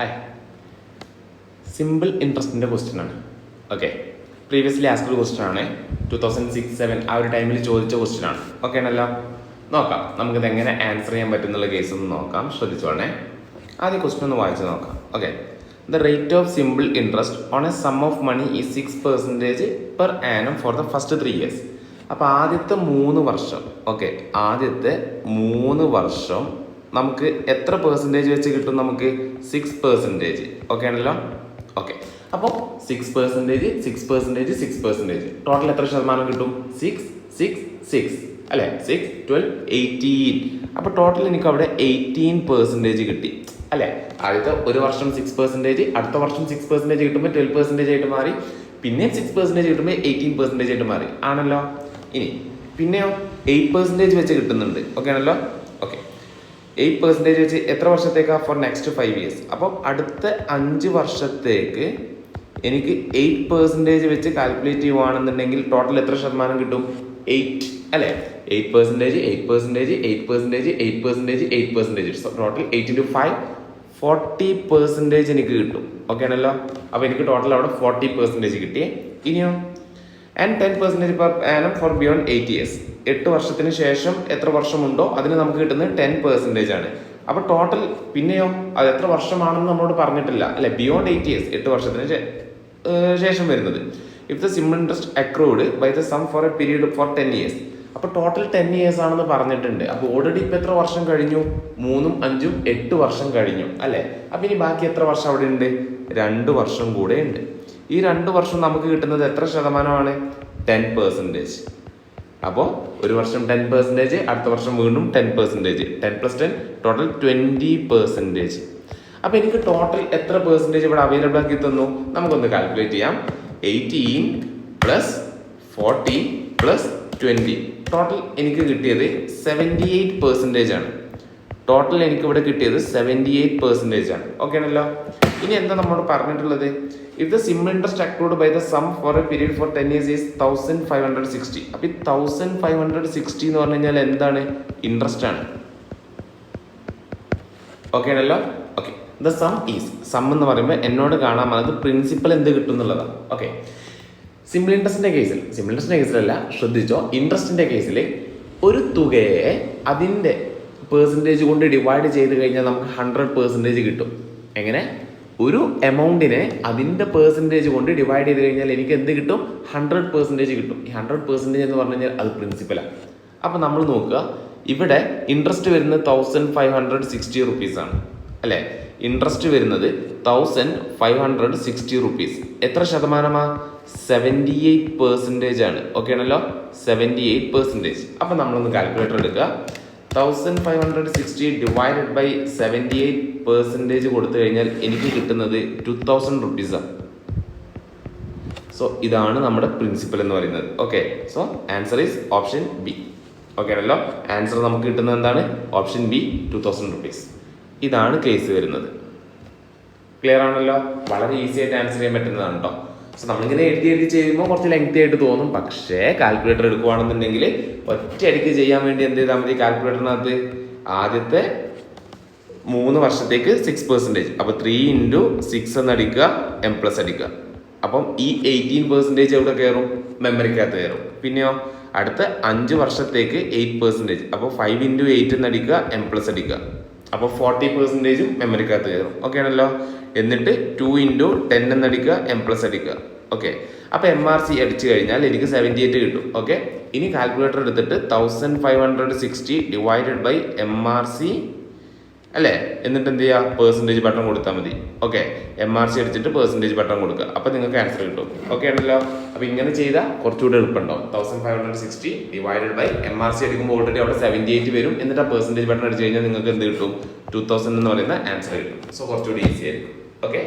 Hi, simple ഇൻട്രസ്റ്റിൻ്റെ question ആണ്. Okay, previously asked question ആണ്. 2006-07 ആ ഒരു ടൈമിൽ ചോദിച്ച ക്വസ്റ്റ്യൻ ആണ്. ഓക്കെ ആണല്ലോ, നോക്കാം നമുക്കിത് എങ്ങനെ ആൻസർ ചെയ്യാൻ പറ്റുന്നുള്ള കേസ് ഒന്ന് നോക്കാം. ശ്രദ്ധിച്ചോണേ, ആദ്യം ക്വസ്റ്റ്യൻ ഒന്ന് വായിച്ച് നോക്കാം. Okay, the rate of simple interest on a sum of money ഈ 6% per annum for the first 3 years. അപ്പോൾ ആദ്യത്തെ 3 വർഷം, ഓക്കെ, ആദ്യത്തെ 3 വർഷം നമുക്ക് എത്ര പെർസെൻറ്റേജ് വെച്ച് കിട്ടും? നമുക്ക് 6%. ഓക്കെ ആണല്ലോ. ഓക്കെ, അപ്പോൾ 6%, ടോട്ടൽ എത്ര ശതമാനം കിട്ടും? 6 അല്ലേ? 6, 12, 18. അപ്പോൾ ടോട്ടൽ എനിക്ക് അവിടെ 18% കിട്ടി അല്ലേ? ആദ്യത്തെ ഒരു വർഷം 6%, അടുത്ത വർഷം 6% കിട്ടുമ്പോൾ 12% ആയിട്ട് മാറി, പിന്നെ 6% കിട്ടുമ്പോൾ 18% ആയിട്ട് മാറി ആണല്ലോ. ഇനി പിന്നെയോ 8% വെച്ച് കിട്ടുന്നുണ്ട്. ഓക്കെ ആണല്ലോ. ഓക്കെ, 8% വെച്ച് എത്ര വർഷത്തേക്കാണ്? For next 5 years. അപ്പോൾ അടുത്ത 5 വർഷത്തേക്ക് എനിക്ക് 8% വെച്ച് കാൽക്കുലേറ്റ് ചെയ്യുവാണെന്നുണ്ടെങ്കിൽ ടോട്ടൽ എത്ര ശതമാനം കിട്ടും? 8 അല്ലേ? 8%. സോ ടോട്ടൽ 8 into 5 40% എനിക്ക് കിട്ടും. ഓക്കെ ആണല്ലോ. അപ്പോൾ എനിക്ക് ടോട്ടൽ അവിടെ 40% കിട്ടിയേ. ഇനിയോ and 10% per annum for beyond 8 years. 8 വർഷത്തിന് ശേഷം എത്ര വർഷമുണ്ടോ അതിന് നമുക്ക് കിട്ടുന്നത് 10% ആണ്. അപ്പോൾ ടോട്ടൽ പിന്നെയോ അത് എത്ര വർഷമാണെന്ന് നമ്മളോട് പറഞ്ഞിട്ടില്ല അല്ലെ? ബിയോണ്ട് 8 years, 8 വർഷത്തിന് ശേഷം വരുന്നത്. If the simple interest accrued by the sum for a period for 10 years. അപ്പോൾ ടോട്ടൽ 10 years ആണെന്ന് പറഞ്ഞിട്ടുണ്ട്. അപ്പോൾ ഓൾറെഡി ഇപ്പം എത്ര വർഷം കഴിഞ്ഞു? 3ഉം 5ഉം 8 വർഷം കഴിഞ്ഞു അല്ലേ? അപ്പം ഇനി ബാക്കി എത്ര വർഷം അവിടെ ഉണ്ട്? 2 വർഷം കൂടെ ഉണ്ട്. ഈ 2 വർഷം നമുക്ക് കിട്ടുന്നത് എത്ര ശതമാനമാണ്? 10%. അപ്പോൾ ഒരു വർഷം 10%, അടുത്ത വർഷം വീണ്ടും 10%. 10 + 10 ടോട്ടൽ 20%. അപ്പോൾ എനിക്ക് ടോട്ടൽ എത്ര പെർസെൻറ്റേജ് ഇവിടെ അവൈലബിൾ ആക്കി തന്നു? നമുക്കൊന്ന് കാൽക്കുലേറ്റ് ചെയ്യാം. 18 + 40 + 20 ടോട്ടൽ എനിക്ക് കിട്ടിയത് 78% ആണ്. ടോട്ടൽ എനിക്ക് ഇവിടെ കിട്ടിയത് 78% ആണ്. ഓക്കെ ആണല്ലോ. ഇനി എന്താ നമ്മളോട് പറഞ്ഞിട്ടുള്ളത്? If the simple interest accrued by the sum for a period for 10 years is 1560. അപ്പോൾ ഈ 1560 എന്ന് പറഞ്ഞു കഴിഞ്ഞാൽ എന്താണ്? ഇൻട്രസ്റ്റ് ആണ്. ഓക്കെ ആണല്ലോ. Okay, the sum is, sum എന്ന് പറയുമ്പോൾ എന്നോട് കാണാൻ വന്നത് പ്രിൻസിപ്പൽ എന്ത് കിട്ടും എന്നുള്ളതാണ്. ഓക്കെ, സിമ്പിൾ ഇൻട്രസ്റ്റിൻ്റെ കേസിലല്ല, ശ്രദ്ധിച്ചോ. ഇൻട്രസ്റ്റിൻ്റെ കേസിൽ ഒരു തുകയെ അതിൻ്റെ പെർസെൻറ്റേജ് കൊണ്ട് ഡിവൈഡ് ചെയ്ത് കഴിഞ്ഞാൽ നമുക്ക് 100% കിട്ടും. എങ്ങനെ? ഒരു എമൗണ്ടിനെ അതിൻ്റെ പെർസെൻറ്റേജ് കൊണ്ട് ഡിവൈഡ് ചെയ്ത് കഴിഞ്ഞാൽ എനിക്ക് എന്ത് കിട്ടും? 100% കിട്ടും. ഈ 100% എന്ന് പറഞ്ഞു കഴിഞ്ഞാൽ അത് പ്രിൻസിപ്പലാണ്. അപ്പോൾ നമ്മൾ നോക്കുക, ഇവിടെ ഇൻട്രസ്റ്റ് വരുന്നത് 1560 റുപ്പീസാണ് അല്ലേ? ഇൻട്രസ്റ്റ് വരുന്നത് 1560 റുപ്പീസ്. എത്ര ശതമാനമാണ്? 78% ആണ്. ഓക്കെ ആണല്ലോ, 78%. അപ്പം നമ്മളൊന്ന് കാൽക്കുലേറ്റർ എടുക്കുക. 1560 ഡിവൈഡഡ് ബൈ 78% കൊടുത്തു കഴിഞ്ഞാൽ എനിക്ക് കിട്ടുന്നത് 2000 റുപ്പീസാണ്. സോ ഇതാണ് നമ്മുടെ പ്രിൻസിപ്പൽ എന്ന് പറയുന്നത്. Okay, so answer is option B. Okay ആണല്ലോ. ആൻസർ നമുക്ക് കിട്ടുന്നത് എന്താണ്? Option B, 2000 rupees. ഇതാണ് കേസ് വരുന്നത്. ക്ലിയർ ആണല്ലോ. വളരെ ഈസി ആയിട്ട് ആൻസർ ചെയ്യാൻ പറ്റുന്നതാണ് കേട്ടോ. സോ നമ്മളിങ്ങനെ എഴുതി ചെയ്യുമ്പോൾ കുറച്ച് ലെങ്തി ആയിട്ട് തോന്നും. പക്ഷേ കാൽക്കുലേറ്റർ എടുക്കുകയാണെന്നുണ്ടെങ്കിൽ ഒറ്റയടിക്ക് ചെയ്യാൻ വേണ്ടി എന്ത് ചെയ്താൽ മതി? കാൽക്കുലേറ്ററിനകത്ത് ആദ്യത്തെ 3 വർഷത്തേക്ക് 6%. അപ്പോൾ 3 × 6 എന്ന് അടിക്കുക, M+ അടിക്കുക. അപ്പം ഈ 18% എവിടെ കയറും? മെമ്മറിക്കകത്ത് കയറും. പിന്നെയോ അടുത്ത 5 വർഷത്തേക്ക് 8%. അപ്പോൾ 5 × 8 എന്ന് അടിക്കുക, M+ അടിക്കുക. അപ്പോൾ 40% മെമ്മറിക്കകത്ത് കയറും. ഓക്കെ ആണല്ലോ. എന്നിട്ട് 2 × 10 എന്നടിക്കുക, M+ അടിക്കുക. ഓക്കെ, അപ്പോൾ MRC അടിച്ചു കഴിഞ്ഞാൽ എനിക്ക് 78 കിട്ടും. ഓക്കെ, ഇനി കാൽക്കുലേറ്റർ എടുത്തിട്ട് 1560 ഡിവൈഡഡ് ബൈ MRC അല്ലേ? എന്നിട്ട് എന്ത് ചെയ്യുക? പെർസെൻറ്റേജ് ബട്ടൺ കൊടുത്താൽ മതി. ഓക്കെ, MRC അടിച്ചിട്ട് പെർസെൻറ്റേജ് ബട്ടൺ കൊടുക്കുക. അപ്പോൾ നിങ്ങൾക്ക് ആൻസർ കിട്ടും. ഓക്കെ ആണല്ലോ. അപ്പോൾ ഇങ്ങനെ ചെയ്താൽ കുറച്ചുകൂടി എളുപ്പമുണ്ടാവും. 1560 ഡിവൈഡഡ് ബൈ MRC അടിക്കുമ്പോൾ ഓൾറെഡി അവിടെ 78 വരും. എന്നിട്ട് ആ പെർസെൻറ്റേജ് ബട്ടൺ അടിച്ചു കഴിഞ്ഞാൽ നിങ്ങൾക്ക് എന്ത് കിട്ടും? 2000 എന്ന് പറയുന്ന ആൻസർ കിട്ടും. സോ കുറച്ചുകൂടി ഈസി ആയിരിക്കും. ഓക്കെ.